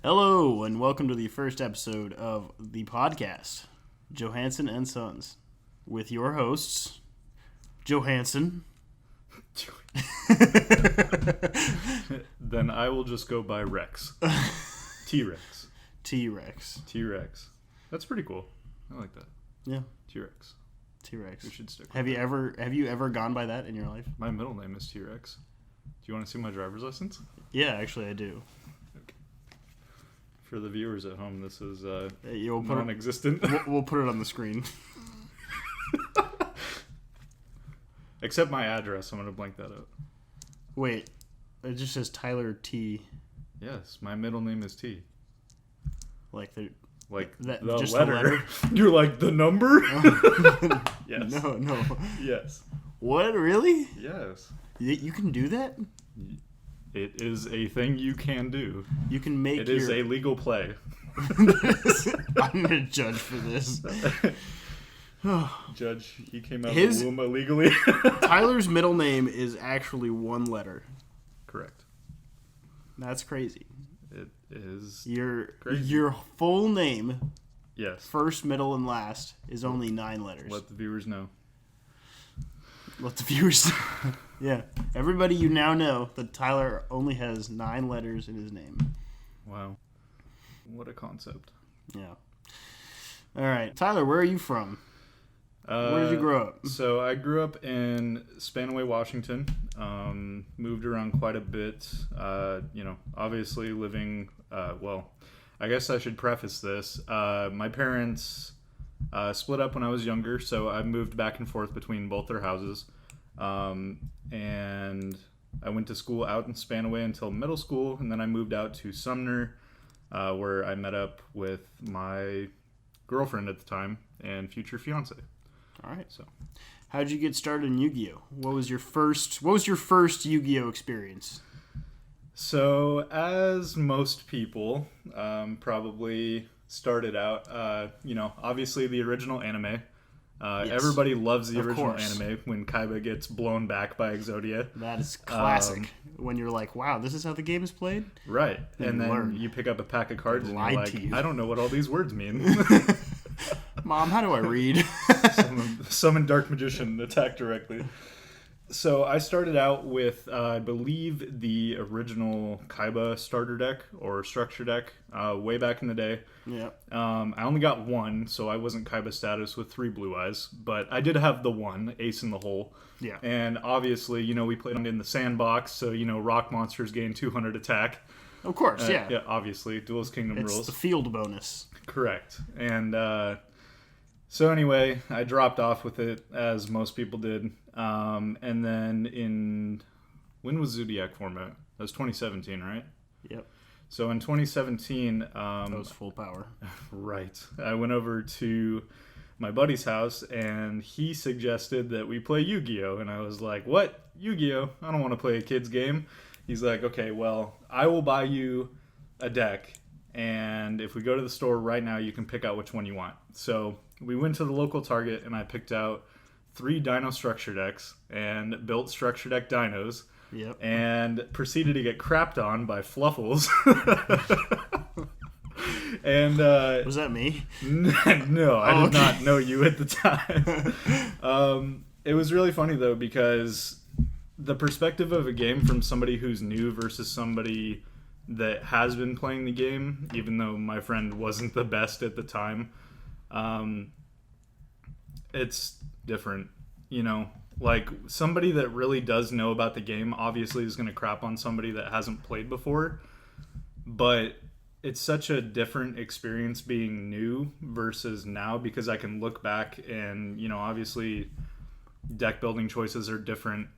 Hello, and welcome to the first episode of the podcast, Johanson Sons, with your hosts, Johanson. Then I will just go by Rex. T-Rex. T-Rex. T-Rex. That's pretty cool. I like that. Yeah. T-Rex. T-Rex. We should stick with Have you ever gone by that in your life? My middle name is T-Rex. Do you want to see my driver's license? Yeah, actually I do. Okay. For the viewers at home, this is We'll non-existent. We'll put it on the screen. Except my address. I'm going to blank that out. Wait, it just says Tyler T. Yes, my middle name is T. Like the just the letter. letter? You're like, the number? Oh. Yes. No. Yes. What? Really? Yes. You can do that? It is a thing you can do. You can make It is a legal play. I'm going to judge for this. Judge, he came out of the womb illegally. Tyler's middle name is actually one letter. Correct. That's crazy. It is Your full name, yes, first, middle, and last, is only 9 letters. Let the viewers know. Let the viewers know. Yeah. Everybody, you now know that Tyler only has 9 letters in his name. Wow. What a concept. Yeah. All right. Tyler, where are you from? Where did you grow up? So I grew up in Spanaway, Washington. Moved around quite a bit. Obviously living. I guess I should preface this. My parents split up when I was younger, so I moved back and forth between both their houses. And I went to school out in Spanaway until middle school, and then I moved out to Sumner, where I met up with my girlfriend at the time and future fiance. All right. So, how'd you get started in Yu-Gi-Oh? What was your first Yu-Gi-Oh experience? So, as most people probably started out, obviously the original anime. Yes. Everybody loves the original anime when Kaiba gets blown back by Exodia. That is classic. When you're like, wow, this is how the game is played? Right. And then you pick up a pack of cards and you're like, I don't know what all these words mean. Mom, how do I read? Summon Dark Magician, attack directly. So I started out with, I believe, the original Kaiba starter deck or structure deck way back in the day. Yeah. I only got one, so I wasn't Kaiba status with 3 blue eyes, but I did have the one, Ace in the Hole. Yeah. And obviously, we played in the sandbox, so, rock monsters gain 200 attack. Of course, yeah. Yeah, obviously. Duelist Kingdom rules. It's the field bonus. Correct. And so anyway, I dropped off with it, as most people did. And then when was Zodiac format? That was 2017, right? Yep. So in 2017... that was full power. Right. I went over to my buddy's house, and he suggested that we play Yu-Gi-Oh! And I was like, what? Yu-Gi-Oh! I don't want to play a kid's game. He's like, okay, well, I will buy you a deck, and if we go to the store right now, you can pick out which one you want. So we went to the local Target, and I picked out 3 Dino structure decks and built structure deck dinos. Yep. And proceeded to get crapped on by Fluffles. And was that me? No, I did not know you at the time. It was really funny though, because the perspective of a game from somebody who's new versus somebody that has been playing the game, even though my friend wasn't the best at the time, it's different, Like, somebody that really does know about the game obviously is going to crap on somebody that hasn't played before. But it's such a different experience being new versus now, because I can look back and, obviously deck building choices are different.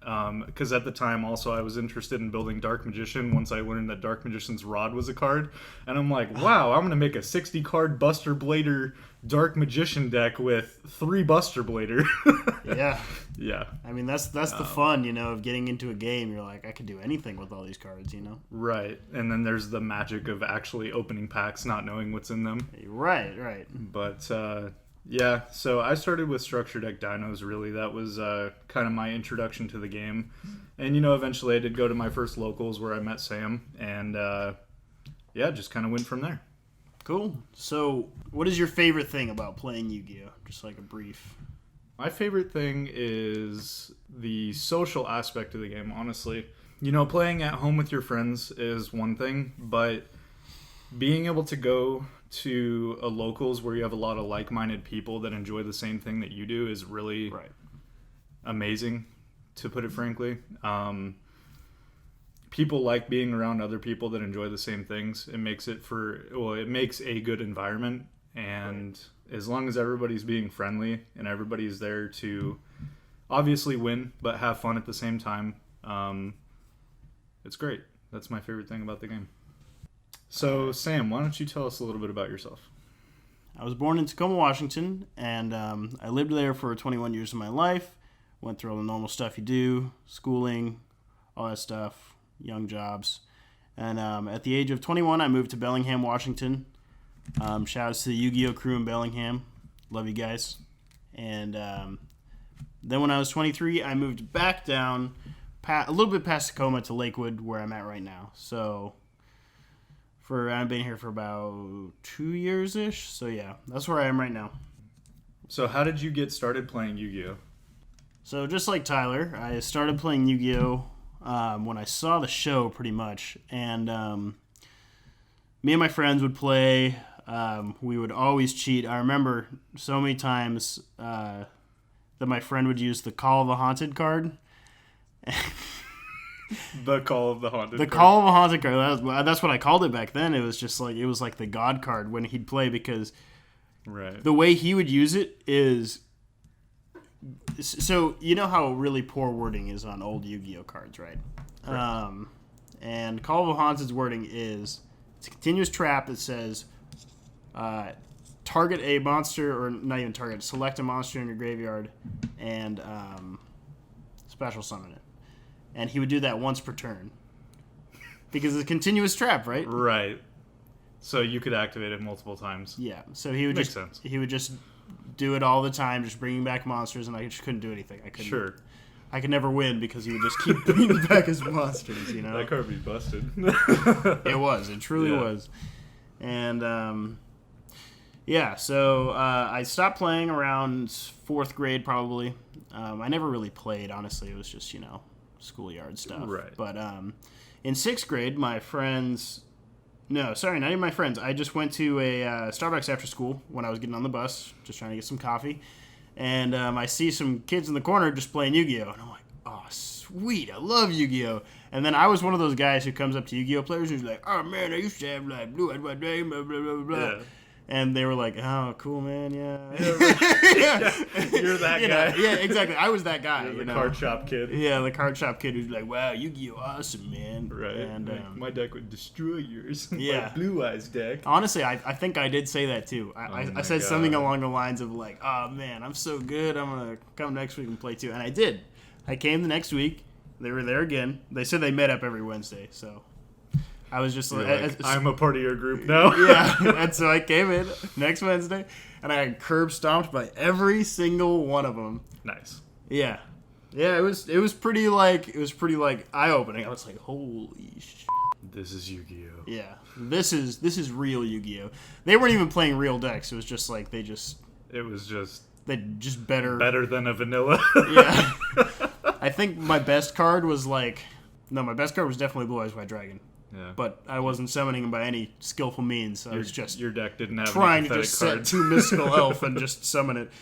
Because at the time, also, I was interested in building Dark Magician once I learned that Dark Magician's Rod was a card. And I'm like, wow, I'm going to make a 60-card Buster Blader Dark Magician deck with 3 Buster Blader. Yeah. Yeah. I mean, that's the fun, of getting into a game. You're like, I could do anything with all these cards, Right. And then there's the magic of actually opening packs, not knowing what's in them. Right. But, yeah, so I started with structure deck dinos, really. That was kind of my introduction to the game. And, eventually I did go to my first locals where I met Sam. And yeah, just kind of went from there. Cool. So, what is your favorite thing about playing Yu-Gi-Oh? Just like a brief. My favorite thing is the social aspect of the game, honestly. Playing at home with your friends is one thing, but being able to go to a locals where you have a lot of like-minded people that enjoy the same thing that you do is really amazing, to put it frankly. People like being around other people that enjoy the same things. It makes it a good environment, and as long as everybody's being friendly and everybody's there to obviously win but have fun at the same time, it's great. That's my favorite thing about the game. So, Sam, why don't you tell us a little bit about yourself? I was born in Tacoma, Washington, and I lived there for 21 years of my life. Went through all the normal stuff you do, schooling, all that stuff, young jobs. And at the age of 21, I moved to Bellingham, Washington. Shout outs to the Yu-Gi-Oh crew in Bellingham. Love you guys. And then when I was 23, I moved back down a little bit past Tacoma to Lakewood, where I'm at right now. So I've been here for about 2 years-ish. So yeah, that's where I am right now. So how did you get started playing Yu-Gi-Oh? So just like Tyler, I started playing Yu-Gi-Oh when I saw the show, pretty much. And me and my friends would play. We would always cheat. I remember so many times that my friend would use the Call of the Haunted card. The Call of the Haunted card. The Call of the Haunted card. That's what I called it back then. It was just like, it was like the God card when he'd play, because the way he would use it is... So, you know how really poor wording is on old Yu-Gi-Oh cards, right? And Call of the Haunted's wording is, it's a continuous trap that says, target a monster, or not even target, select a monster in your graveyard, and special summon it. And he would do that once per turn. Because it's a continuous trap, right? Right. So you could activate it multiple times. Yeah. So he would he would just do it all the time, just bringing back monsters, and I just couldn't do anything. I could never win because he would just keep bringing back his monsters, you know? That card would be busted. It truly was. And, so I stopped playing around 4th grade, probably. I never really played, honestly. It was just, schoolyard stuff. Right. But in 6th grade, my friends... No, sorry, not even my friends. I just went to a Starbucks after school when I was getting on the bus, just trying to get some coffee. And I see some kids in the corner just playing Yu-Gi-Oh! And I'm like, oh, sweet, I love Yu-Gi-Oh! And then I was one of those guys who comes up to Yu-Gi-Oh! Players and he's like, oh, man, I used to have, like, blue eyed white name, blah, blah, blah, blah. Yeah. And they were like, oh, cool, man, yeah. You're that guy. Yeah, exactly. I was that guy. You're the card shop kid. Yeah, the card shop kid who's like, wow, Yu-Gi-Oh! Awesome, man. Right. And my deck would destroy yours. Yeah. My Blue Eyes deck. Honestly, I think I did say that too. I said something along the lines of like, oh, man, I'm so good. I'm going to come next week and play too. And I did. I came the next week. They were there again. They said they met up every Wednesday, so... I was just like, I'm a part of your group now. Yeah, and so I came in next Wednesday, and I got curb stomped by every single one of them. Nice. Yeah, it was pretty eye opening. I was like, holy shit. This is Yu-Gi-Oh. Yeah, this is real Yu-Gi-Oh. They weren't even playing real decks. It was just like they just better than a vanilla. Yeah. I think my best card was definitely Blue Eyes White Dragon. Yeah. But I wasn't summoning him by any skillful means. I was just your deck didn't have trying any to just cards. set 2 mystical elf and just summon it.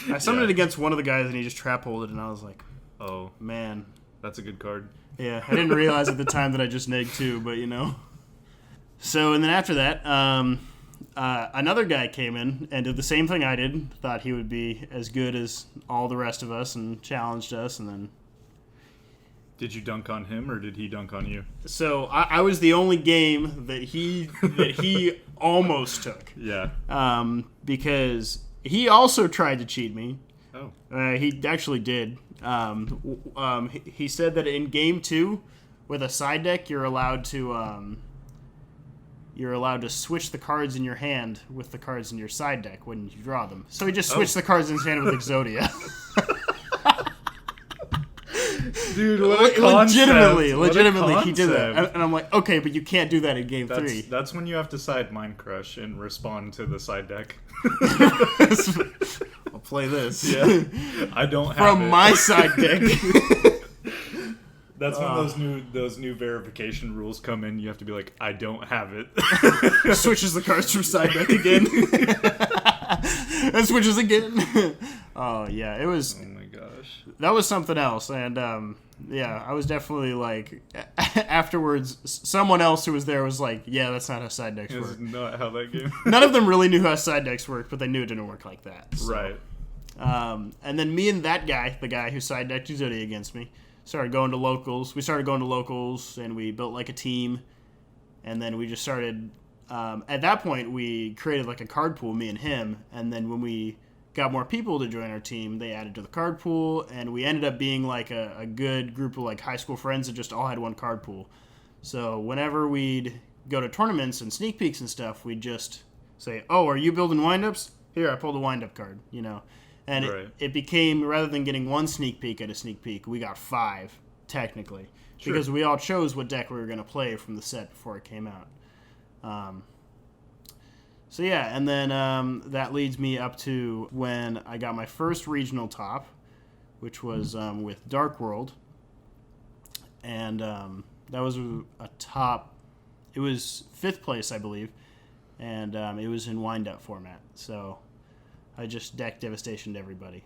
I summoned it against one of the guys and he just trap holded, and I was like, oh man, that's a good card. Yeah, I didn't realize at the time that I just negged 2, but So and then after that, another guy came in and did the same thing I did. Thought he would be as good as all the rest of us and challenged us, and then. Did you dunk on him, or did he dunk on you? So I was the only game that he almost took. Yeah. Because he also tried to cheat me. Oh. He actually did. He said that in game 2, with a side deck, you're allowed to switch the cards in your hand with the cards in your side deck when you draw them. So he just switched the cards in his hand with Exodia. Dude, what a concept. Legitimately, he did that. And I'm like, okay, but you can't do that in game 3. That's when you have to side Mind Crush and respond to the side deck. I'll play this. Yeah. I don't have From my side deck. That's when those new verification rules come in. You have to be like, I don't have it. Switches the cards from side deck again. And switches again. Oh, yeah, it was... Oh, my gosh. That was something else, and, yeah, I was definitely, like... Afterwards, someone else who was there was like, yeah, that's not how side decks work. That's not how that game... None of them really knew how side decks worked, but they knew it didn't work like that. So. Right. And then me and that guy, the guy who side decked Uzodi against me, started going to locals. We started going to locals, and we built, like, a team, and then we just started... at that point, we created like a card pool, me and him, and then when we got more people to join our team, they added to the card pool, and we ended up being like a good group of like high school friends that just all had one card pool. So whenever we'd go to tournaments and sneak peeks and stuff, we'd just say, oh, are you building windups? Here, I pulled a windup card, you know. And right. it became, rather than getting one sneak peek at a sneak peek, we got 5, technically. Sure. Because we all chose what deck we were going to play from the set before it came out. So yeah, and then that leads me up to when I got my first regional top, which was with Dark World, and that was a top. It was 5th place, I believe, and it was in wind-up format. So I just decked Devastation to everybody.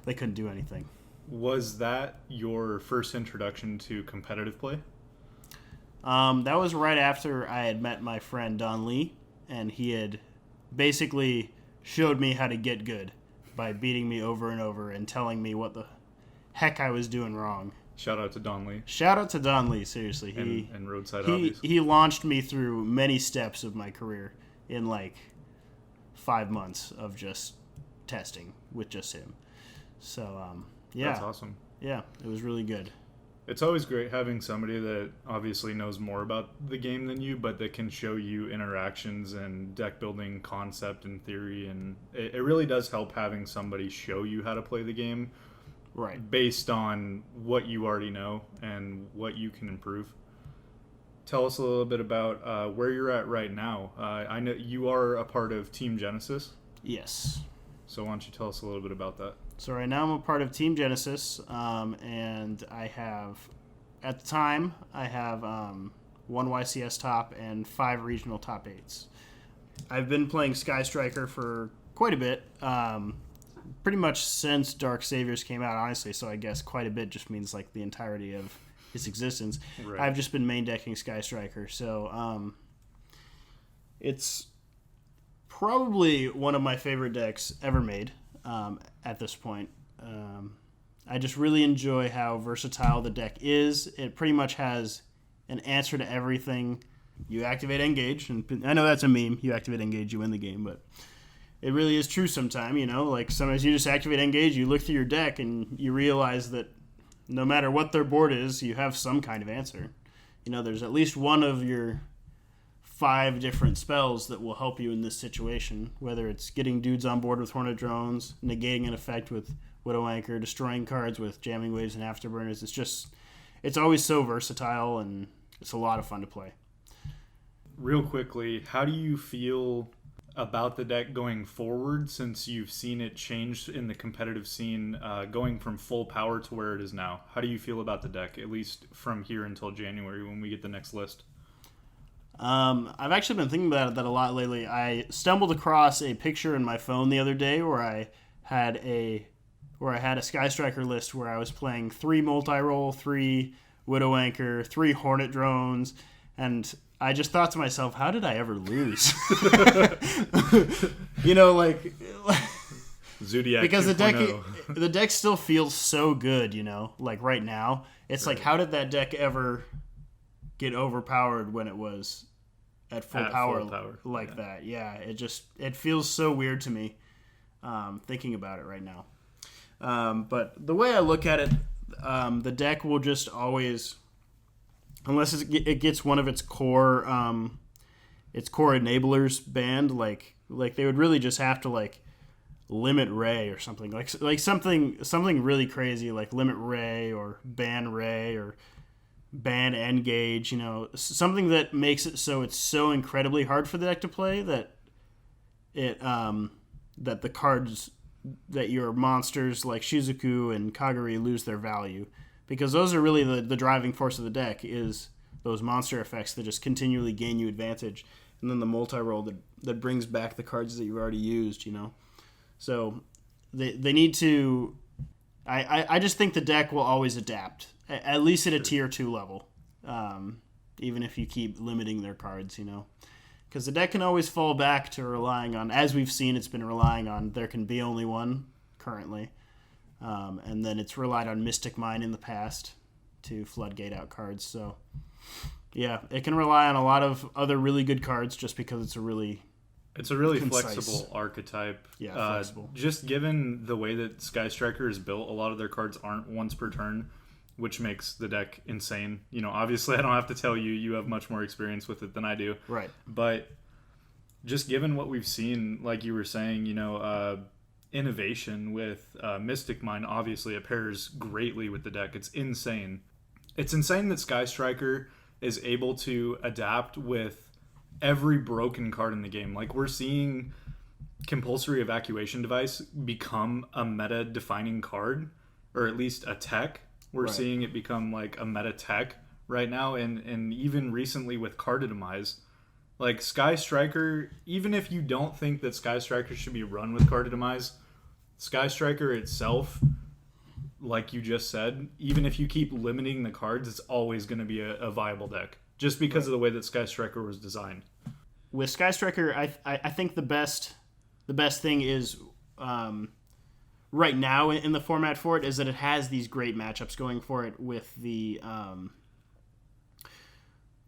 They couldn't do anything. Was that your first introduction to competitive play? That was right after I had met my friend Don Lee, and he had basically showed me how to get good by beating me over and over and telling me what the heck I was doing wrong. Shout out to Don Lee. Shout out to Don Lee, seriously. And Roadside Hobbies. He launched me through many steps of my career in like 5 months of just testing with just him. So, yeah. That's awesome. Yeah, it was really good. It's always great having somebody that obviously knows more about the game than you, but that can show you interactions and deck building concept and theory. And it really does help having somebody show you how to play the game, right? Based on what you already know and what you can improve. Tell us a little bit about where you're at right now. I know you are a part of Team Genesis. Yes. So why don't you tell us a little bit about that? So right now I'm a part of Team Genesis, and I have, at the time, I have 1 YCS top and 5 regional top 8s. I've been playing Sky Striker for quite a bit, pretty much since Dark Saviors came out, honestly, so I guess quite a bit just means like the entirety of its existence. Right. I've just been main decking Sky Striker, so it's probably one of my favorite decks ever made. At this point, I just really enjoy how versatile the deck is. It pretty much has an answer to everything. You activate Engage, and I know that's a meme. You activate Engage, you win the game, but it really is true sometimes, you know? Like, sometimes you just activate Engage, you look through your deck, and you realize that no matter what their board is, you have some kind of answer. You know, there's at least one of your 5 different spells that will help you in this situation, whether it's getting dudes on board with Hornet Drones, negating an effect with Widow Anchor, destroying cards with Jamming Waves and Afterburners. It's always so versatile, and it's a lot of fun to play. Real quickly, how do you feel about the deck going forward, since you've seen it change in the competitive scene, going from full power to where it is now? How do you feel about the deck, at least from here until January when we get the next list? I've actually been thinking about that a lot lately. I stumbled across a picture in my phone the other day where I had a Sky Striker list where I was playing 3 multi-roll, 3 Widow Anchor, 3 Hornet Drones, and I just thought to myself, how did I ever lose? You know, like Zodiac because 2.0. the deck still feels so good, you know, like right now. It's right. Like, how did that deck ever get overpowered when it was at full power like that? Yeah, it feels so weird to me thinking about it right now. But the way I look at it, the deck will just always, unless it gets one of its core enablers banned, like they would really just have to like Limit Ray or something like something really crazy like Limit Ray or Ban Ray or Ban Engage, something that makes it so it's so incredibly hard for the deck to play that that the cards that your monsters like Shizuku and Kagari lose their value, because those are really the driving force of the deck, is those monster effects that just continually gain you advantage, and then the multi-roll that brings back the cards that you've already used, So they need to... I just think the deck will always adapt, at least at a tier 2 level, even if you keep limiting their cards, Because the deck can always fall back to relying on, as we've seen, it's been relying on There Can Be Only One currently. And then it's relied on Mystic Mine in the past to floodgate out cards. So, yeah, it can rely on a lot of other really good cards just because it's a really concise. Flexible archetype. Yeah, flexible. Just given the way that Sky Striker is built, a lot of their cards aren't once per turn, which makes the deck insane. Obviously I don't have to tell you, you have much more experience with it than I do. Right. But just given what we've seen, like you were saying, innovation with Mystic Mine, obviously it pairs greatly with the deck. It's insane. It's insane that Sky Striker is able to adapt with every broken card in the game. Like, we're seeing Compulsory Evacuation Device become a meta-defining card, or at least a tech. We're seeing it become like a meta tech right now, and even recently with Carditomize. Like, Sky Striker, even if you don't think that Sky Striker should be run with Carditomize, Sky Striker itself, like you just said, even if you keep limiting the cards, it's always going to be a viable deck, just because of the way that Sky Striker was designed. With Sky Striker, I think the best thing is right now in the format for it is that it has these great matchups going for it with the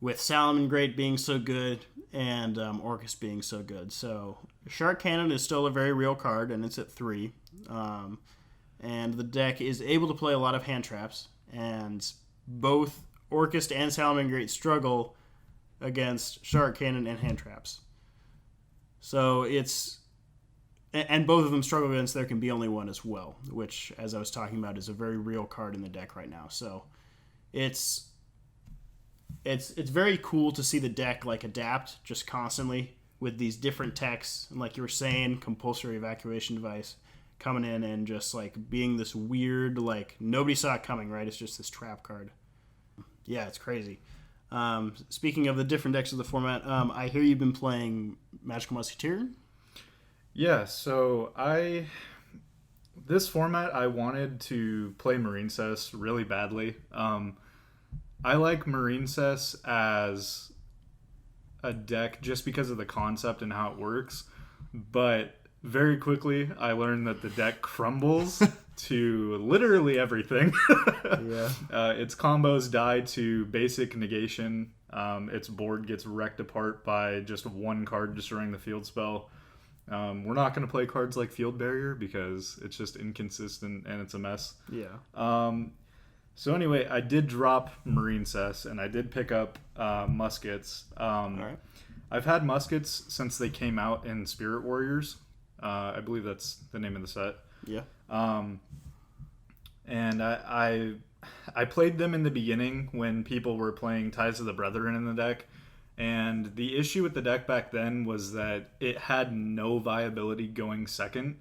with Salamangreat being so good and Orcus being so good. So Shark Cannon is still a very real card, and it's at 3. And the deck is able to play a lot of hand traps, and both Orcus and Salamangreat struggle against Shark Cannon and hand traps. So it's... And both of them struggle against There Can Be Only One as well, which, as I was talking about, is a very real card in the deck right now. So it's very cool to see the deck like adapt just constantly with these different techs, and like you were saying, Compulsory Evacuation Device coming in and just like being this weird, like nobody saw it coming, right? It's just this trap card. Yeah, it's crazy. Speaking of the different decks of the format, I hear you've been playing Magical Musketeer. Yeah, so this format I wanted to play Marincess really badly. I like Marincess as a deck just because of the concept and how it works, but very quickly I learned that the deck crumbles to literally everything. Yeah. Its combos die to basic negation. Its board gets wrecked apart by just one card destroying the field spell. We're not going to play cards like Field Barrier because it's just inconsistent and it's a mess. Yeah. So anyway, I did drop Marincess and I did pick up Muskets. All right. I've had Muskets since they came out in Spirit Warriors. I believe that's the name of the set. Yeah. And I played them in the beginning when people were playing Ties of the Brethren in the deck. And the issue with the deck back then was that it had no viability going second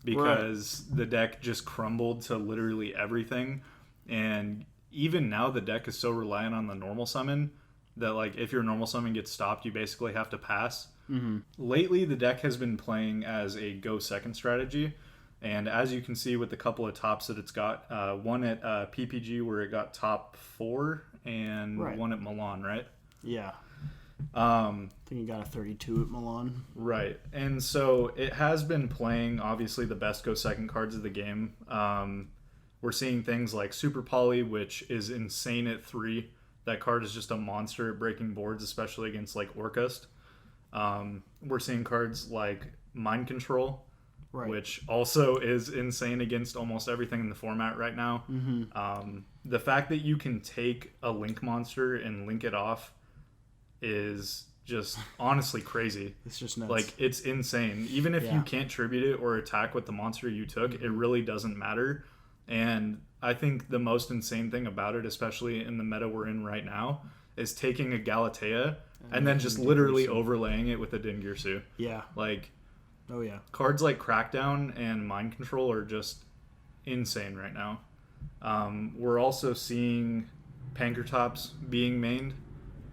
because the deck just crumbled to literally everything. And even now the deck is so reliant on the normal summon that, like, if your normal summon gets stopped, you basically have to pass. Mm-hmm. Lately, the deck has been playing as a go second strategy. And as you can see with the couple of tops that it's got, one at PPG where it got top 4 and one at Milan, right? Yeah. I think he got a 32 at Milan. Right. And so it has been playing, obviously, the best go second cards of the game. We're seeing things like Super Poly, which is insane at 3. That card is just a monster at breaking boards, especially against like Orcust. We're seeing cards like Mind Control, which also is insane against almost everything in the format right now. Mm-hmm. The fact that you can take a Link monster and link it off is just honestly crazy. It's just nuts. Like, it's insane. Even if Yeah. you can't tribute it or attack with the monster you took, it really doesn't matter. And I think the most insane thing about it, especially in the meta we're in right now, is taking a Galatea and then just literally overlaying it with a Dingirsu. Yeah. Like, Oh, yeah. cards like Crackdown and Mind Control are just insane right now. We're also seeing Pankratops being mained,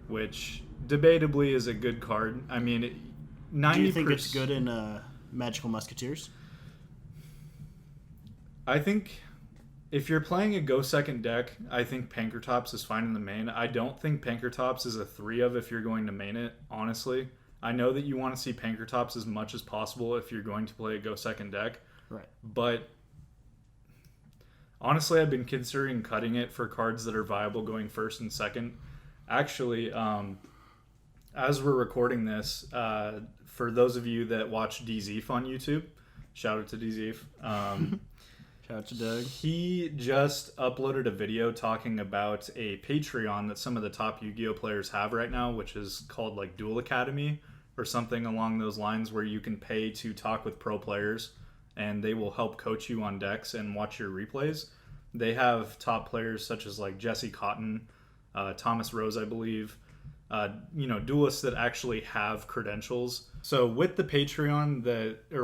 which debatably is a good card. I mean, 90%. Do you think it's good in Magical Musketeers? I think if you're playing a go second deck, I think Pankratops is fine in the main. I don't think Pankratops is a 3-of if you're going to main it, honestly. I know that you want to see Pankratops as much as possible if you're going to play a go second deck. Right. But honestly, I've been considering cutting it for cards that are viable going first and second. Actually, as we're recording this, for those of you that watch DZeef on YouTube, shout out to DZeef. Shout out to Doug. He just uploaded a video talking about a Patreon that some of the top Yu-Gi-Oh players have right now, which is called like Duel Academy or something along those lines, where you can pay to talk with pro players and they will help coach you on decks and watch your replays. They have top players such as like Jesse Cotton, Thomas Rose, I believe, duelists that actually have credentials. So with the Patreon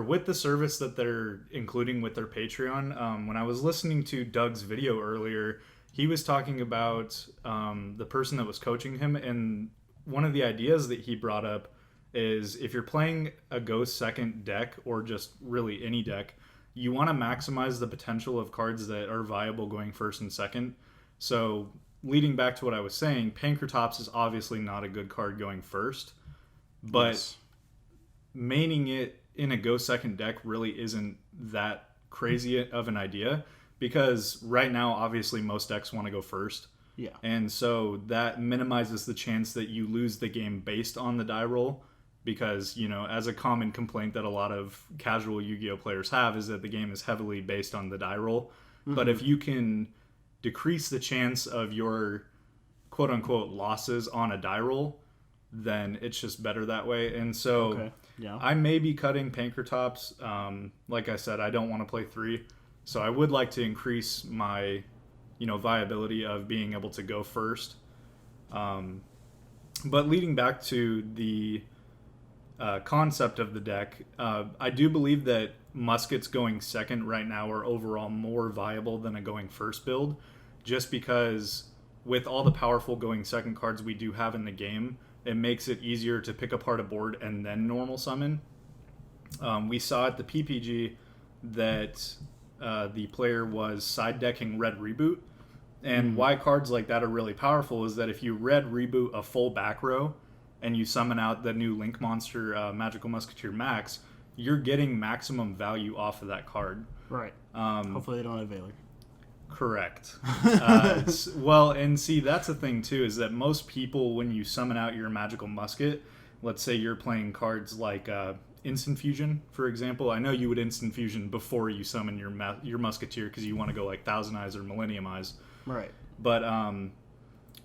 with the service that they're including with their Patreon, when I was listening to Doug's video earlier, he was talking about the person that was coaching him, and one of the ideas that he brought up is if you're playing a go second deck or just really any deck, you want to maximize the potential of cards that are viable going first and second. So leading back to what I was saying, Pankratops is obviously not a good card going first, but Yes. maining it in a go second deck really isn't that crazy of an idea, because right now obviously most decks want to go first. Yeah. And so that minimizes the chance that you lose the game based on the die roll, because, as a common complaint that a lot of casual Yu-Gi-Oh players have is that the game is heavily based on the die roll. Mm-hmm. But if you can decrease the chance of your quote-unquote losses on a die roll, then it's just better that way. And so Okay. Yeah. I may be cutting Pankratops. Like I said, I don't want to play 3, so I would like to increase my viability of being able to go first. But leading back to the concept of the deck, I do believe that muskets going second right now are overall more viable than a going first build, just because with all the powerful going second cards we do have in the game, it makes it easier to pick apart a board and then normal summon. We saw at the PPG that the player was side decking Red Reboot, and why cards like that are really powerful is that if you Red Reboot a full back row and you summon out the new Link Monster Magical Musketeer Max, you're getting maximum value off of that card. Right. Hopefully they don't have Valor. Correct. Well, and see, that's the thing too, is that most people, when you summon out your Magical Musket, let's say you're playing cards like Instant Fusion, for example. I know you would Instant Fusion before you summon your Musketeer because you want to go like Thousand Eyes or Millennium Eyes. Right. But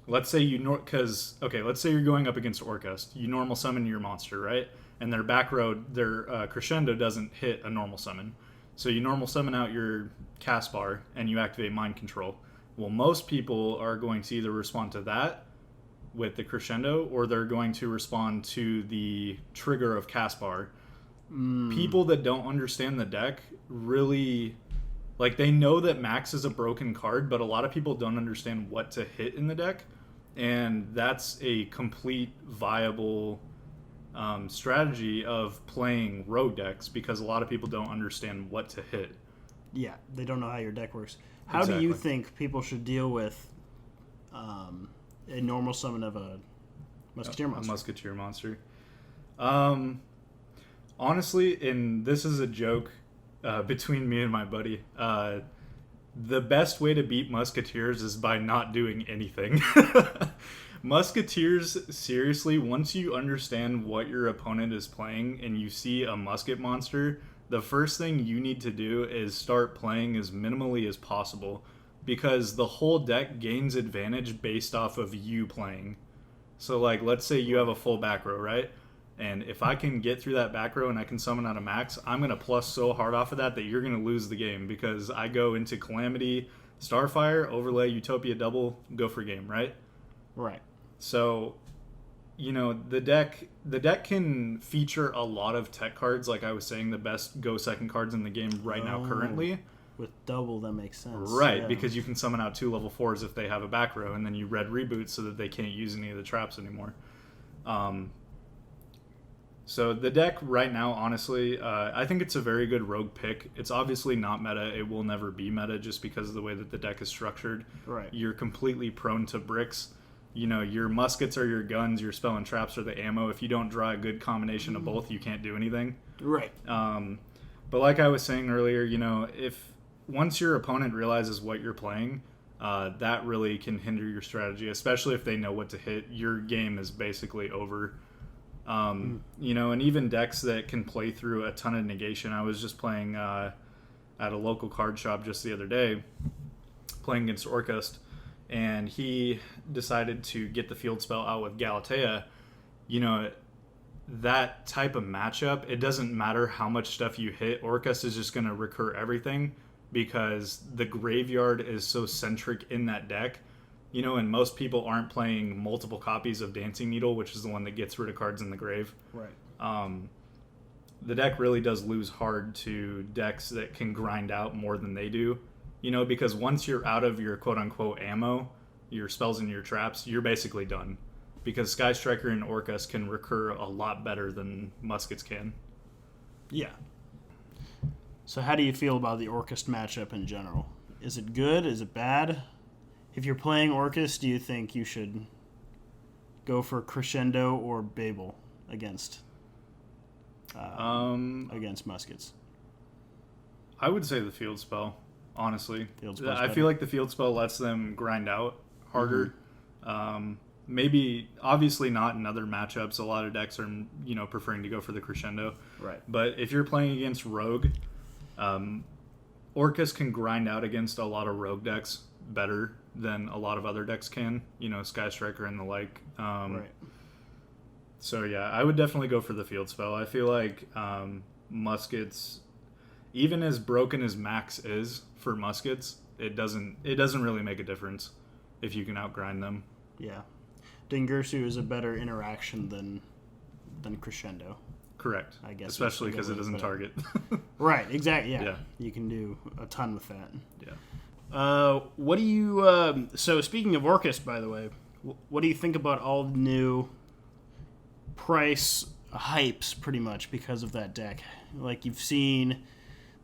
let's say let's say you're going up against Orcust. You normal summon your monster, right? And their back row, their crescendo doesn't hit a normal summon. So you normal summon out your cast bar and you activate Mind Control. Well, most people are going to either respond to that with the crescendo, or they're going to respond to the trigger of cast bar. People that don't understand the deck really, like, they know that Max is a broken card, but a lot of people don't understand what to hit in the deck, and that's a complete viable strategy of playing rogue decks, because a lot of people don't understand what to hit. Yeah, they don't know how your deck works. How do you think people should deal with a normal summon of a Musketeer monster? A Musketeer monster. Honestly, and this is a joke between me and my buddy, the best way to beat Musketeers is by not doing anything. Musketeers, seriously, once you understand what your opponent is playing and you see a musket monster, the first thing you need to do is start playing as minimally as possible, because the whole deck gains advantage based off of you playing. So, like, let's say you have a full back row, right? And if I can get through that back row and I can summon out a max, I'm going to plus so hard off of that you're going to lose the game because I go into Calamity, Starfire, Overlay, Utopia double, go for game, right? Right. So, the deck can feature a lot of tech cards, like I was saying, the best go second cards in the game right now currently. With double, that makes sense. Right, because you can summon out 2 level 4s if they have a back row, and then you red reboot so that they can't use any of the traps anymore. So the deck right now, honestly, I think it's a very good rogue pick. It's obviously not meta. It will never be meta just because of the way that the deck is structured. Right. You're completely prone to bricks. Your muskets are your guns, your spell and traps are the ammo. If you don't draw a good combination of both, you can't do anything. Right. But like I was saying earlier, if once your opponent realizes what you're playing, that really can hinder your strategy, especially if they know what to hit. Your game is basically over. And even decks that can play through a ton of negation. I was just playing at a local card shop just the other day, playing against Orcust, and he decided to get the field spell out with Galatea. That type of matchup, it doesn't matter how much stuff you hit. Orcust is just going to recur everything because the graveyard is so centric in that deck. And most people aren't playing multiple copies of Dancing Needle, which is the one that gets rid of cards in the grave. Right. The deck really does lose hard to decks that can grind out more than they do. Because once you're out of your quote-unquote ammo, your spells and your traps, you're basically done. Because Sky Striker and Orcust can recur a lot better than Muskets can. Yeah. So how do you feel about the Orcust matchup in general? Is it good? Is it bad? If you're playing Orcust, do you think you should go for Crescendo or Babel against Muskets? I would say the field spell, honestly. I feel like the field spell lets them grind out harder. Maybe, obviously not in other matchups. A lot of decks are, preferring to go for the Crescendo. Right. But if you're playing against Rogue, Orcust can grind out against a lot of Rogue decks better than a lot of other decks can, Sky Striker and the like. Right. So yeah, I would definitely go for the field spell. I feel like Muskets, even as broken as Max is for Muskets, it doesn't really make a difference if you can outgrind them. Yeah. Dingirsu is a better interaction than Crescendo. Correct. I guess. Especially because it doesn't target. Right, exactly, yeah. You can do a ton with that. Yeah. What do you... so speaking of Orcust, by the way, what do you think about all the new price hypes, pretty much, because of that deck? Like, you've seen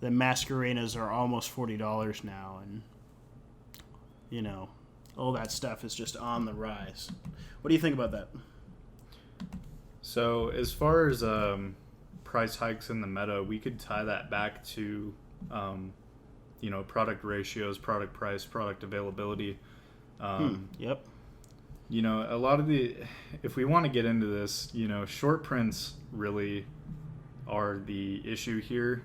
the Masqueranas are almost $40 now, and, all that stuff is just on the rise. What do you think about that? So, as far as price hikes in the meta, we could tie that back to... product ratios, product price, product availability. Yep. A lot of if we want to get into this, short prints really are the issue here.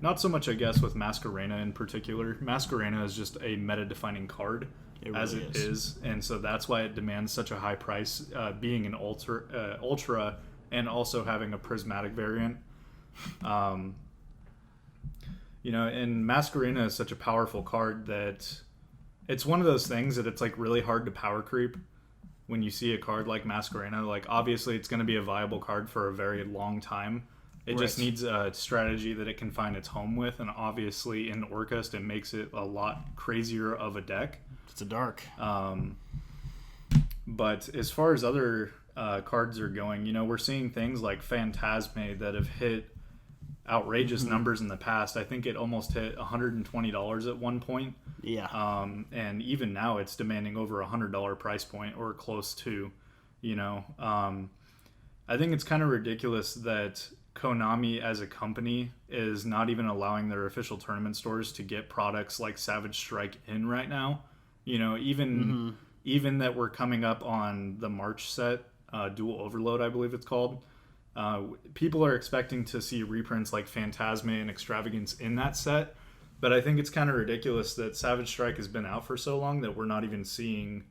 Not so much, I guess, with Masquerena in particular. Masquerena is just a meta-defining card, as it is, and so that's why it demands such a high price, being an ultra, and also having a prismatic variant. And Masquerena is such a powerful card that it's one of those things that it's like really hard to power creep when you see a card like Masquerena. Like, obviously it's going to be a viable card for a very long time. It just needs a strategy that it can find its home with, and obviously in Orcust it makes it a lot crazier of a deck. It's a dark. But as far as other cards are going, we're seeing things like Phantasme that have hit outrageous numbers in the past. I think it almost hit $120 at one point. Yeah. And even now it's demanding over $100 price point or close to, I think it's kind of ridiculous that Konami as a company is not even allowing their official tournament stores to get products like Savage Strike in right now. Even that we're coming up on the March set, Dual Overload, I believe it's called. People are expecting to see reprints like Phantasme and Extravagance in that set, but I think it's kind of ridiculous that Savage Strike has been out for so long that we're not even seeing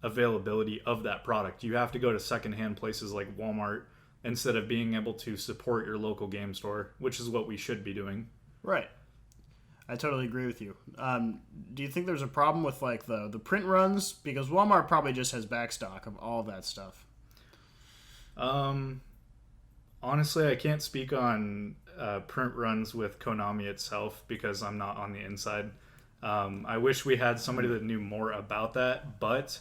availability of that product. You have to go to secondhand places like Walmart instead of being able to support your local game store, which is what we should be doing. Right. I totally agree with you. Do you think there's a problem with like the print runs? Because Walmart probably just has backstock of all of that stuff. Honestly, I can't speak on print runs with Konami itself because I'm not on the inside. I wish we had somebody that knew more about that, but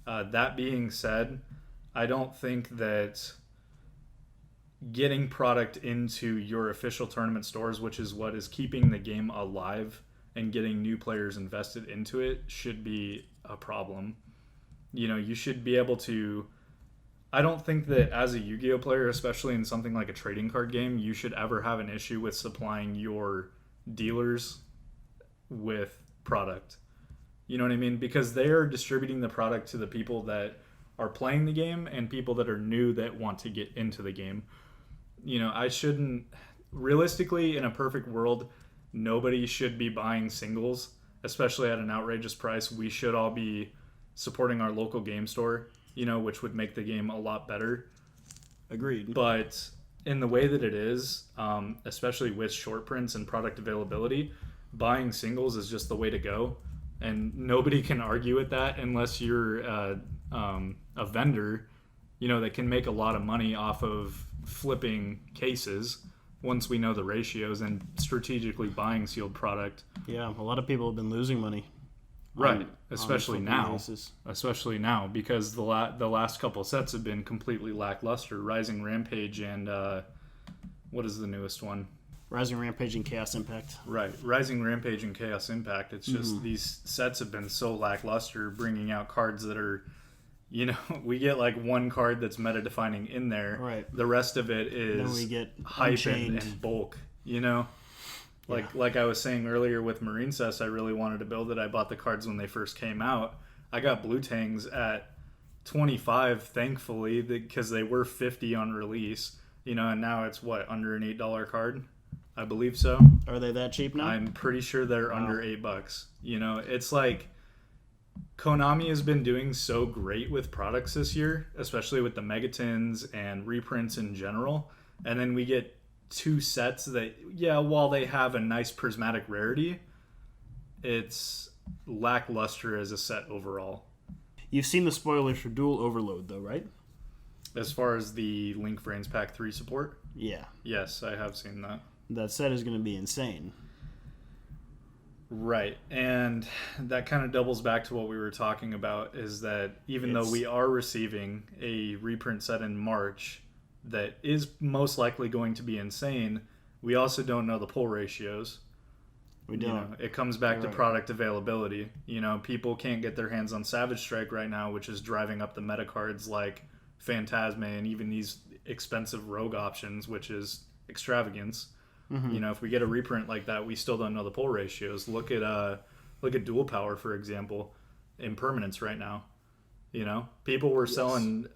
that being said, I don't think that getting product into your official tournament stores, which is what is keeping the game alive and getting new players invested into it, should be a problem. You know, you should be able to... I don't think that as a Yu-Gi-Oh player, especially in something like a trading card game, you should ever have an issue with supplying your dealers with product. You know what I mean? Because they are distributing the product to the people that are playing the game and people that are new that want to get into the game. You know, I shouldn't... Realistically, in a perfect world, nobody should be buying singles, especially at an outrageous price. We should all be supporting our local game store, you know, which would make the game a lot better. Agreed. But in the way that it is, especially with short prints and product availability, buying singles is just the way to go. And nobody can argue with that unless you're a vendor, you know, that can make a lot of money off of flipping cases once we know the ratios and strategically buying sealed product. Yeah, a lot of people have been losing money. Right, especially now. Basis. Especially now, because the last couple sets have been completely lackluster. Rising Rampage and what is the newest one? Rising Rampage and Chaos Impact. Right, Rising Rampage and Chaos Impact. It's just these sets have been so lackluster, bringing out cards that are, you know, we get like one card that's meta-defining in there. Right. The rest of it is then we get hype and bulk, you know? Like I was saying earlier with Marine Cess, I really wanted to build it. I bought the cards when they first came out. I got Blue Tangs at 25, thankfully, because they were 50 on release. You know, and now it's what, under an $8 card? I believe so. Are they that cheap now? I'm pretty sure they're under $8. You know, it's like Konami has been doing so great with products this year, especially with the Megatins and reprints in general. And then we get two sets that, yeah, while they have a nice prismatic rarity, it's lackluster as a set overall. You've seen the spoilers for Dual Overload, though, right? As far as the Link Vrains Pack 3 support? Yeah. Yes, I have seen that. That set is going to be insane. Right, and that kind of doubles back to what we were talking about, is that even though we are receiving a reprint set in March that is most likely going to be insane, we also don't know the pull ratios. We don't. You know, it comes back to product availability. You know, people can't get their hands on Savage Strike right now, which is driving up the meta cards like Phantasme and even these expensive rogue options, which is extravagance. Mm-hmm. You know, if we get a reprint like that, we still don't know the pull ratios. Look at Dual Power, for example, Impermanence right now. You know, people were selling.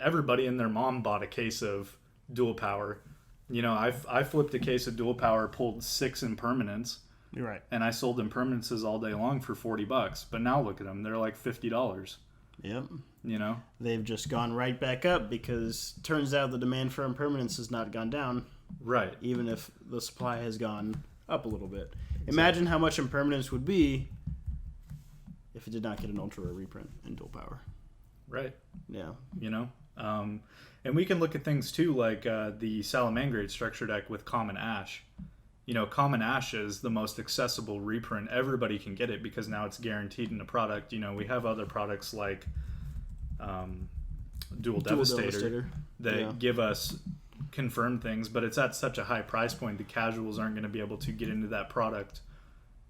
Everybody and their mom bought a case of Dual Power. You know, I flipped a case of Dual Power, pulled 6 Impermanence. You're right. And I sold Impermanences all day long for $40. But now look at them; they're like $50. Yep. You know, they've just gone right back up because turns out the demand for Impermanence has not gone down. Right. Even if the supply has gone up a little bit. Imagine how much Impermanence would be if it did not get an Ultra Rare reprint in Dual Power. Right. Yeah. You know? And we can look at things too, like the Salamangreat structure deck with Common Ash. You know, Common Ash is the most accessible reprint. Everybody can get it because now it's guaranteed in a product. You know, we have other products like Dual Devastator that give us confirmed things, but it's at such a high price point the casuals aren't going to be able to get into that product,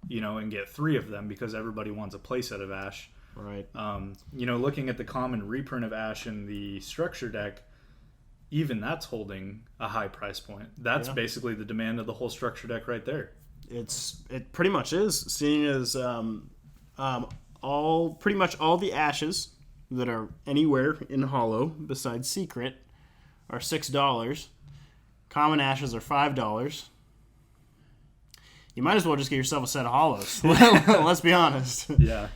you know, and get 3 of them because everybody wants a playset of Ash. Right. You know, looking at the common reprint of Ash in the structure deck, even that's holding a high price point. That's basically the demand of the whole structure deck right there. It pretty much is, seeing as pretty much all the Ashes that are anywhere in Hollow besides Secret are $6. Common Ashes are $5. You might as well just get yourself a set of Hollows. Let's be honest. Yeah.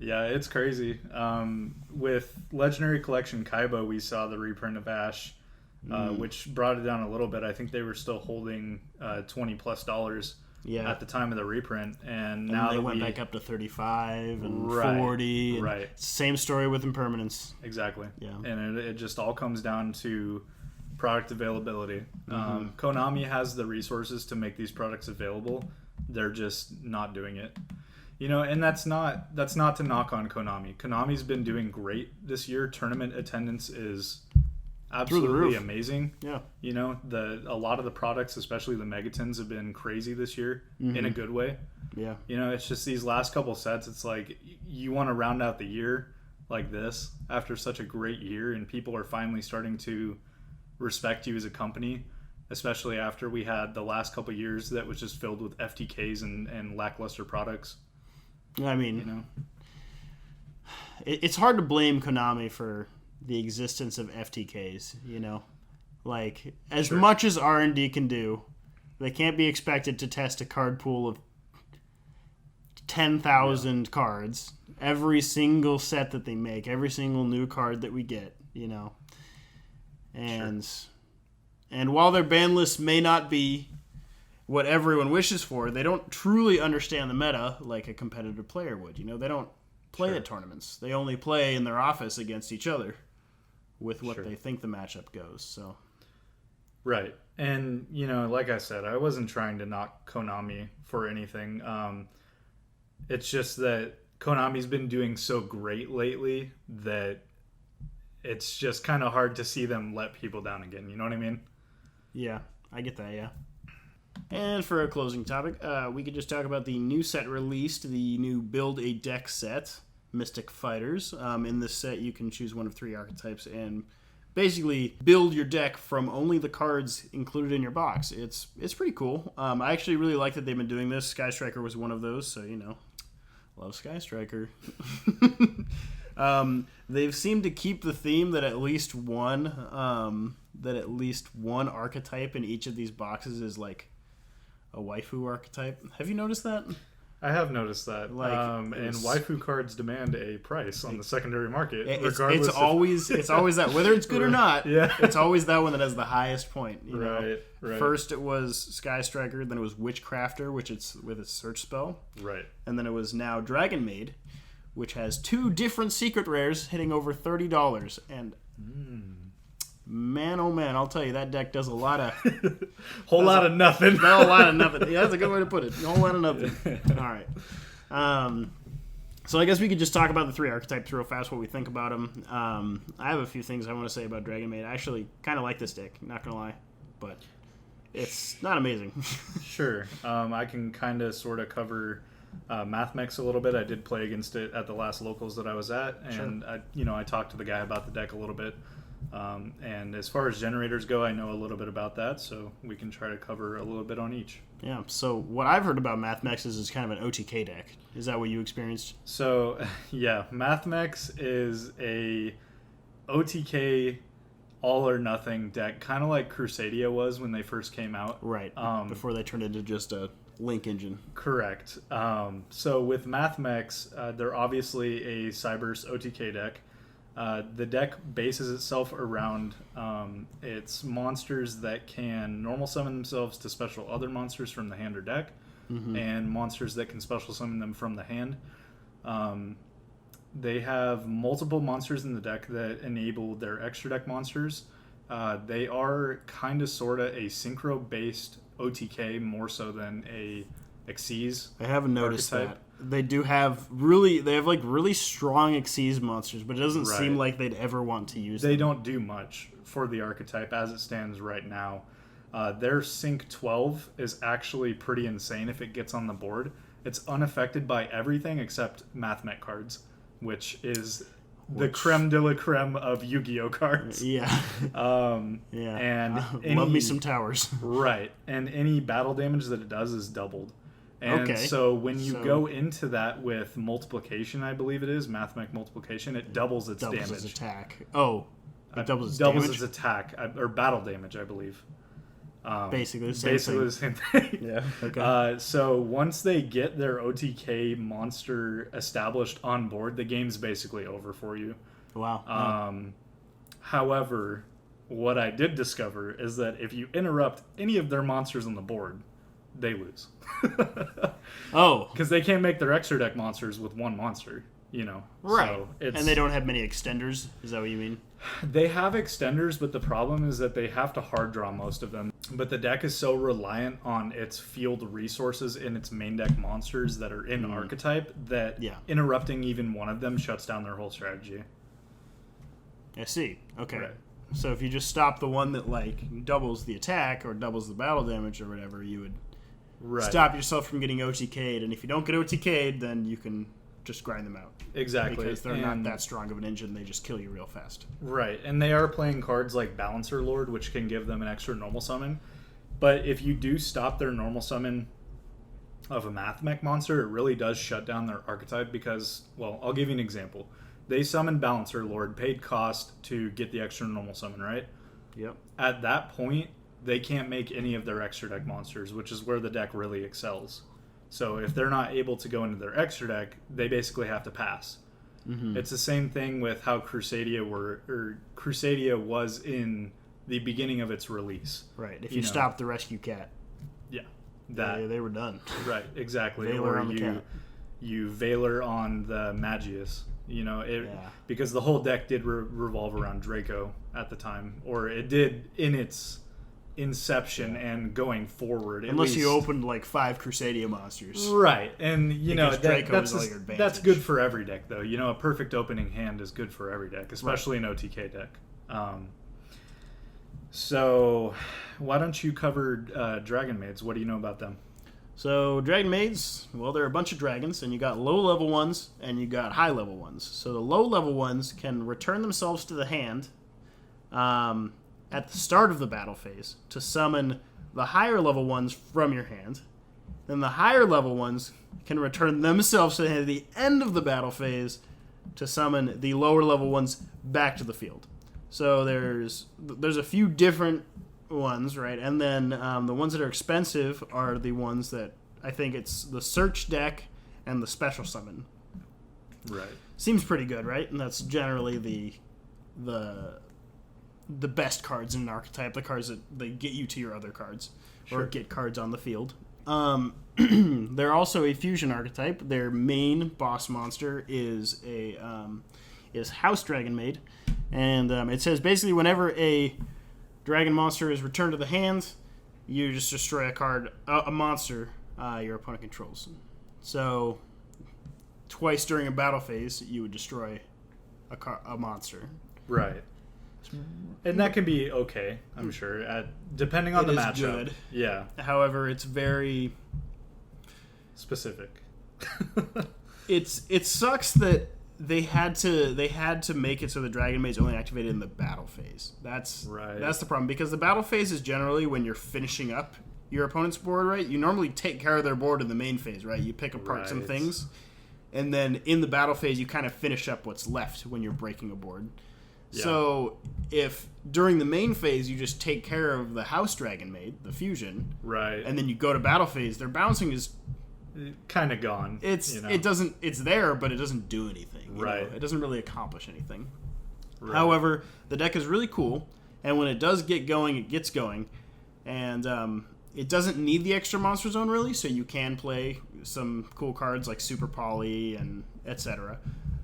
Yeah, it's crazy. With Legendary Collection Kaiba, we saw the reprint of Ash, which brought it down a little bit. I think they were still holding $20+ at the time of the reprint, and now they went back up to 35 and 40. And right. Same story with Impermanence. Exactly. Yeah. And it just all comes down to product availability. Konami has the resources to make these products available. They're just not doing it. And that's not to knock on Konami. Konami's been doing great this year. Tournament attendance is absolutely amazing. Yeah. A lot of the products, especially the Megatons, have been crazy this year in a good way. Yeah. It's just these last couple sets, it's like you want to round out the year like this after such a great year, and people are finally starting to respect you as a company, especially after we had the last couple years that was just filled with FTKs and lackluster products. I mean, it's hard to blame Konami for the existence of FTKs, Like, as much as R&D can do, they can't be expected to test a card pool of 10,000 cards, every single set that they make, every single new card that we get, And while their ban list may not be what everyone wishes for, they don't truly understand the meta like a competitive player would. They don't play at tournaments. They only play in their office against each other with what they think the matchup goes. So, right. And, like I said, I wasn't trying to knock Konami for anything. It's just that Konami's been doing so great lately that it's just kind of hard to see them let people down again. You know what I mean? Yeah, I get that, yeah. And for a closing topic, we could just talk about the new set released, the new Build a Deck set, Mystic Fighters. In this set, you can choose one of 3 archetypes and basically build your deck from only the cards included in your box. It's pretty cool. I actually really like that they've been doing this. Sky Striker was one of those, so, love Sky Striker. They've seemed to keep the theme that at least one archetype in each of these boxes is like a waifu archetype. Have you noticed that? I have noticed that. And waifu cards demand a price on the secondary market. It's always that, whether it's good or not. Yeah. It's always that one that has the highest point. Right. First it was Sky Striker, then it was Witchcrafter, which it's with its search spell. Right. And then it was now Dragon Maid, which has 2 different secret rares hitting over $30. And man, oh man, I'll tell you, that deck does a lot of... whole lot of nothing. Not a lot of nothing. Yeah, that's a good way to put it. A whole lot of nothing. All right. So I guess we could just talk about the 3 archetypes real fast, what we think about them. I have a few things I want to say about Dragon Maid. I actually kind of like this deck, not going to lie. But it's not amazing. Sure. I can kind of sort of cover... MathMex a little bit. I did play against it at the last locals that I was at, and I talked to the guy about the deck a little bit. And as far as generators go, I know a little bit about that, so we can try to cover a little bit on each. Yeah. So what I've heard about MathMex is kind of an OTK deck. Is that what you experienced? So yeah, MathMex is a OTK all or nothing deck, kind of like Crusadia was when they first came out. Right. Before they turned into just a Link engine. Correct. So with MathMex, they're obviously a Cyberse OTK deck. The deck bases itself around its monsters that can normal summon themselves to special other monsters from the hand or deck, and monsters that can special summon them from the hand. They have multiple monsters in the deck that enable their extra deck monsters. They are kind of sort of a synchro-based OTK more so than a Xyz. I haven't noticed archetype. That. They have really strong Xyz monsters, but it doesn't seem like they'd ever want to use them. They don't do much for the archetype as it stands right now. Their Sync 12 is actually pretty insane if it gets on the board. It's unaffected by everything except MathMech cards, which is the creme de la creme of Yu-Gi-Oh cards. Yeah. And love me some towers. Right. And any battle damage that it does is doubled. And so when you go into that with multiplication, I believe it is, MathMech multiplication, it doubles its damage. Doubles its attack. Oh. It doubles its doubles damage? Its attack, or battle damage, I believe. Basically the same thing. Yeah. Okay. So once they get their OTK monster established on board, the game's basically over for you. Wow. However, what I did discover is that if you interrupt any of their monsters on the board, they lose. Oh. Because they can't make their extra deck monsters with one monster, you know. Right. So and they don't have many extenders. Is that what you mean? They have extenders, but the problem is that they have to hard draw most of them. But the deck is so reliant on its field resources in its main deck monsters that are in archetype that interrupting even one of them shuts down their whole strategy. I see. Okay. Right. So if you just stop the one that like doubles the attack or doubles the battle damage or whatever, you would stop yourself from getting OTK'd. And if you don't get OTK'd, then you can just grind them out. Exactly. Because they're not that strong of an engine. They just kill you real fast. Right. And they are playing cards like Balancer Lord, which can give them an extra normal summon. But if you do stop their normal summon of a Math Mech monster, it really does shut down their archetype because, well, I'll give you an example. They summoned Balancer Lord, paid cost to get the extra normal summon, right? Yep. At that point, they can't make any of their extra deck monsters, which is where the deck really excels. So if they're not able to go into their extra deck, they basically have to pass. Mm-hmm. It's the same thing with how Crusadia was in the beginning of its release. Right. If you stop the Rescue Cat. Yeah. They were done. Right, exactly. Valor or on the cat. You Valor on the Magius. You know, because the whole deck did revolve around Draco at the time. Or it did in its inception and going forward. Unless you opened like 5 Crusadia monsters. Right. And, you know, that's good for every deck, though. You know, a perfect opening hand is good for every deck, especially an OTK deck. So, why don't you cover Dragon Maids? What do you know about them? So, Dragon Maids, well, there are a bunch of dragons, and you got low-level ones, and you got high-level ones. So, the low-level ones can return themselves to the hand at the start of the battle phase to summon the higher-level ones from your hand. Then the higher-level ones can return themselves to the hand at the end of the battle phase to summon the lower-level ones back to the field. So, there's a few different ones, right? And then the ones that are expensive are the ones that I think it's the search deck and the special summon. Right. Seems pretty good, right? And that's generally the best cards in an archetype, the cards that they get you to your other cards or get cards on the field. They're also a fusion archetype. Their main boss monster is is House Dragon Maid, and it says basically whenever a dragon monster is returned to the hand, you just destroy a monster your opponent controls. So, twice during a battle phase, you would destroy a monster. Right. And that can be okay, I'm sure, depending on the matchup. Good. Yeah. However, it's very specific. It sucks that they had to make it so the Dragon Maid's only activated in the battle phase. That's the problem, because the battle phase is generally when you're finishing up your opponent's board, right? You normally take care of their board in the main phase, right? You pick apart some things, and then in the battle phase you kind of finish up what's left when you're breaking a board. Yeah. So if during the main phase you just take care of the House Dragon Maid, the fusion, right, and then you go to battle phase, their bouncing is kind of gone. It's there, but it doesn't do anything. Right. It doesn't really accomplish anything. Right. However, the deck is really cool, and when it does get going, it gets going, and it doesn't need the extra monster zone really, so you can play some cool cards like Super Poly and etc.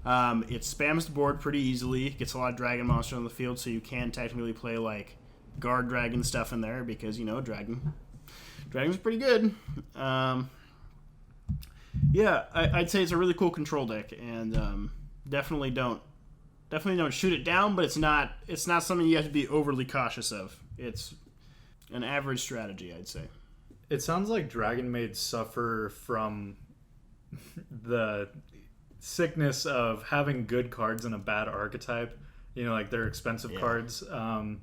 It spams the board pretty easily, gets a lot of dragon monsters on the field, so you can technically play like guard dragon stuff in there because dragon's pretty good. Yeah, I'd say it's a really cool control deck, and definitely don't shoot it down. But it's not something you have to be overly cautious of. It's an average strategy, I'd say. It sounds like Dragon Maids suffer from the sickness of having good cards in a bad archetype. You know, like they're expensive cards. And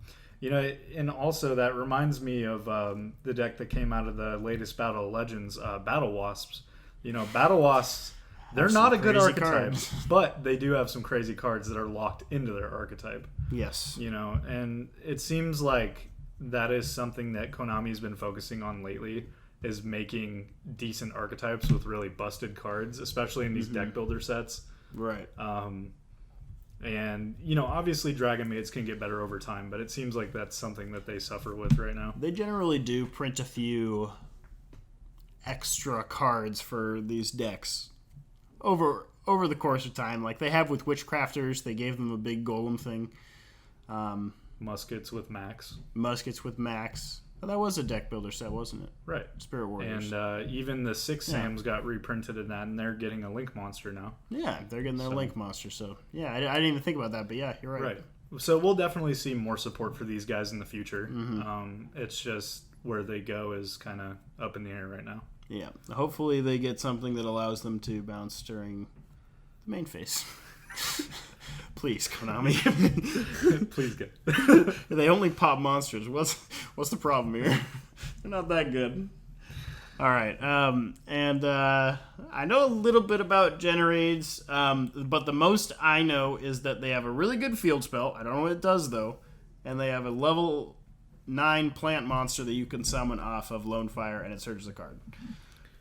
also that reminds me of the deck that came out of the latest Battle of Legends, Battle Wasps. You know, Battle Wasps, they're not a good archetype, but they do have some crazy cards that are locked into their archetype. Yes. You know, and it seems like that is something that Konami's been focusing on lately, is making decent archetypes with really busted cards, especially in these deck builder sets. Right. And, you know, obviously Dragon Maids can get better over time, but it seems like that's something that they suffer with right now. They generally do print a few extra cards for these decks over the course of time. Like they have with Witchcrafters, they gave them a big golem thing. Muskets with Max. Well, that was a deck builder set, wasn't it? Right. Spirit Warriors. And even the Six Sams got reprinted in that, and they're getting a Link monster now. Yeah, they're getting their Link monster. So, yeah, I didn't even think about that, but yeah, you're right. Right. So we'll definitely see more support for these guys in the future. It's just where they go is kind of up in the air right now. Yeah. Hopefully they get something that allows them to bounce during the main phase. Please, Konami. Please get. They only pop monsters. What's the problem here? They're not that good. All right. And I know a little bit about Generaids, but the most I know is that they have a really good field spell. I don't know what it does, though. And they have a level 9 plant monster that you can summon off of Lone Fire, and it searches a card.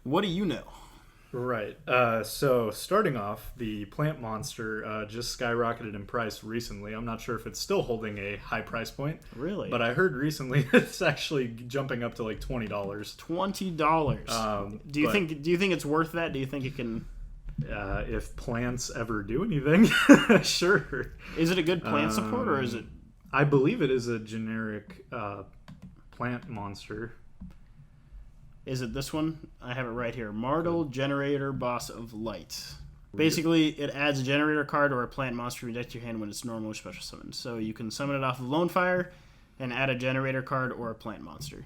What do you know? Right. So starting off, the plant monster just skyrocketed in price recently. I'm not sure if it's still holding a high price point. Really? But I heard recently it's actually jumping up to like $20. $20. Do you think it's worth that? Do you think it can? If plants ever do anything, sure. Is it a good plant support, or is it? I believe it is a generic plant monster. Is it this one? I have it right here. Martel, Generator, Boss of Light. Basically, it adds a generator card or a plant monster to your deck to your hand when it's normally special summoned. So you can summon it off of Lone Fire and add a generator card or a plant monster.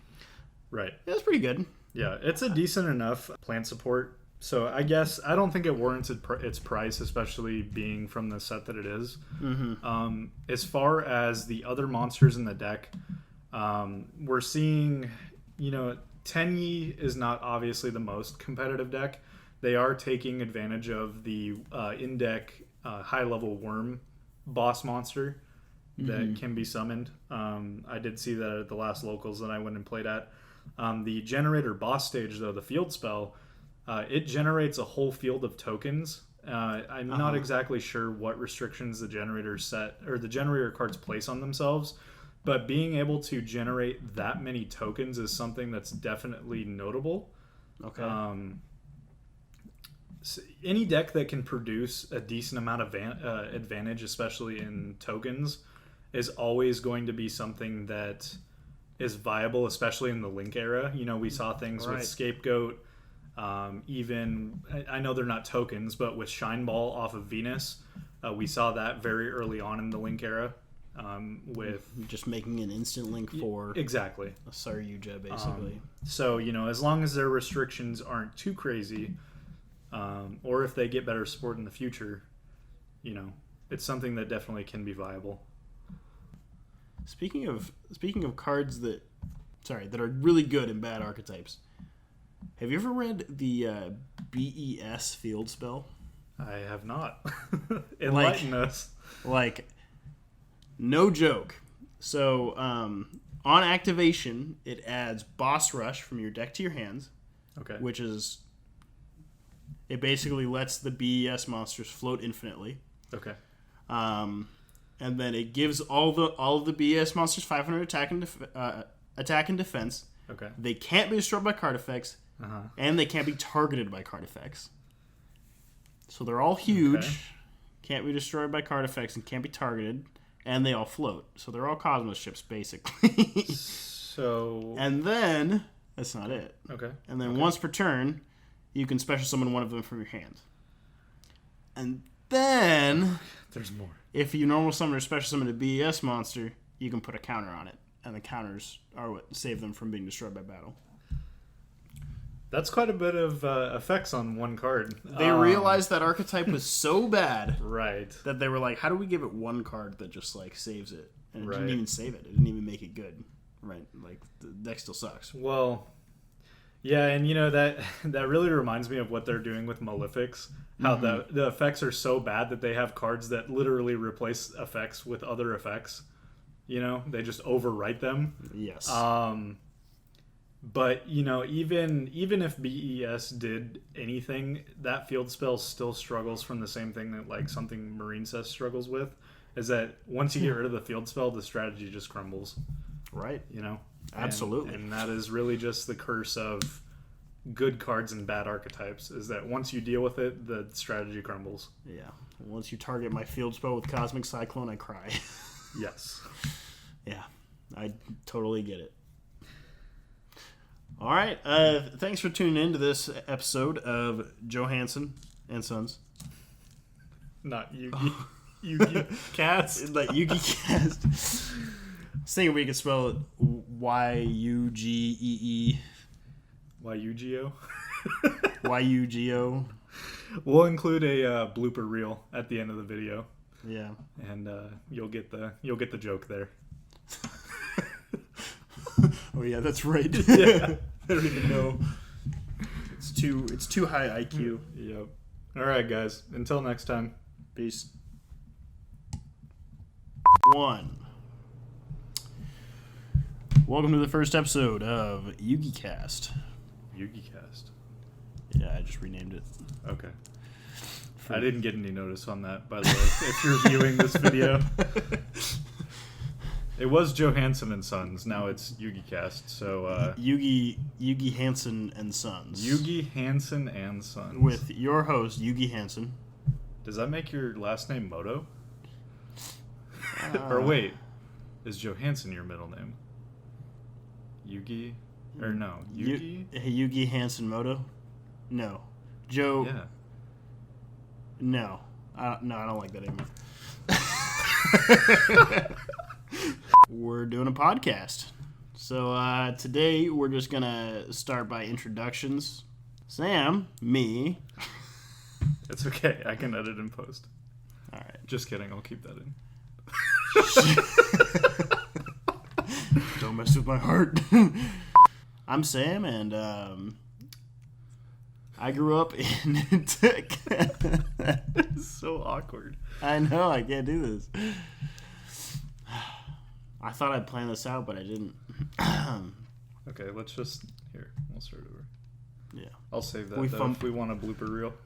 Right. Yeah, that's pretty good. Yeah, it's a decent enough plant support. So I guess I don't think it warranted its price, especially being from the set that it is. As far as the other monsters in the deck, we're seeing, you know, Tenyi is not obviously the most competitive deck. They are taking advantage of the in-deck high-level worm boss monster that can be summoned. I did see that at the last locals that I went and played at. The generator boss stage, though, the field spell, it generates a whole field of tokens. I'm not exactly sure what restrictions the generator set or the generator cards place on themselves. But being able to generate that many tokens is something that's definitely notable. Okay. So any deck that can produce a decent amount of advantage, especially in tokens, is always going to be something that is viable, especially in the Link era. You know, we saw things with Scapegoat. Even, I know they're not tokens, but with Shine Ball off of Venus, we saw that very early on in the Link era. With just making an instant link for exactly a Saryuja, basically. So, you know, as long as their restrictions aren't too crazy, or if they get better support in the future, you know, it's something that definitely can be viable. Speaking of cards that are really good in bad archetypes, have you ever read the BES field spell? I have not. Enlighten us. No joke. So, on activation, it adds Boss Rush from your deck to your hands. Okay. Which is... It basically lets the BES monsters float infinitely. Okay. And then it gives all of the BES monsters 500 attack and defense. Okay. They can't be destroyed by card effects. And they can't be targeted by card effects. So they're all huge. Okay. Can't be destroyed by card effects and can't be targeted. And they all float. So they're all Cosmos ships, basically. So... And then... That's not it. Okay. And then once per turn, you can special summon one of them from your hand. And then... There's more. If you normal summon or special summon a BES monster, you can put a counter on it. And the counters are what save them from being destroyed by battle. That's quite a bit of effects on one card. They realized that archetype was so bad, right, that they were like, "How do we give it one card that just like saves it?" And it didn't even save it. It didn't even make it good. Right, like the deck still sucks. Well, yeah, and you know that really reminds me of what they're doing with Malefics. How the effects are so bad that they have cards that literally replace effects with other effects. You know, they just overwrite them. Yes. But, you know, even if BES did anything, that field spell still struggles from the same thing that, like, something Marine Cess struggles with, is that once you get rid of the field spell, the strategy just crumbles. Right. You know? Absolutely. And that is really just the curse of good cards and bad archetypes, is that once you deal with it, the strategy crumbles. Yeah. Once you target my field spell with Cosmic Cyclone, I cry. Yes. Yeah. I totally get it. All right. Thanks for tuning in to this episode of Johanson and Sons. Not Yugi. Yugi-Cast. Like Yugi-Cast. I was thinking we could spell it Y-U-G-E-E. Y-U-G-O? Y-U-G-O. We'll include a blooper reel at the end of the video. Yeah. And you'll get the joke there. Oh yeah, that's right. Yeah. I don't even know. It's too high IQ. Yep. All right, guys. Until next time. Peace. 1. Welcome to the first episode of Yugi-Cast. Yugi-Cast. Yeah, I just renamed it. Okay. I didn't get any notice on that, by the way, if you're viewing this video. It was Johanson Sons. Now it's Yugi-Cast. So Yugi-Hanson and Sons. Yugi-Hanson and Sons. With your host, Yugi-Hanson. Does that make your last name Moto? Or wait, is Johanson your middle name? Yugi? Or no, Yugi? Yugi-Hanson Moto? No. Joe... Yeah. No. I don't like that anymore. We're doing a podcast. So today we're just going to start by introductions. Sam, me. It's okay. I can edit and post. All right. Just kidding. I'll keep that in. Don't mess with my heart. I'm Sam, and I grew up in tech. It's so awkward. I know, I can't do this. I thought I'd plan this out, but I didn't. Okay, let's just... Here, we'll start over. Yeah. I'll save that, We though, if we want a blooper reel.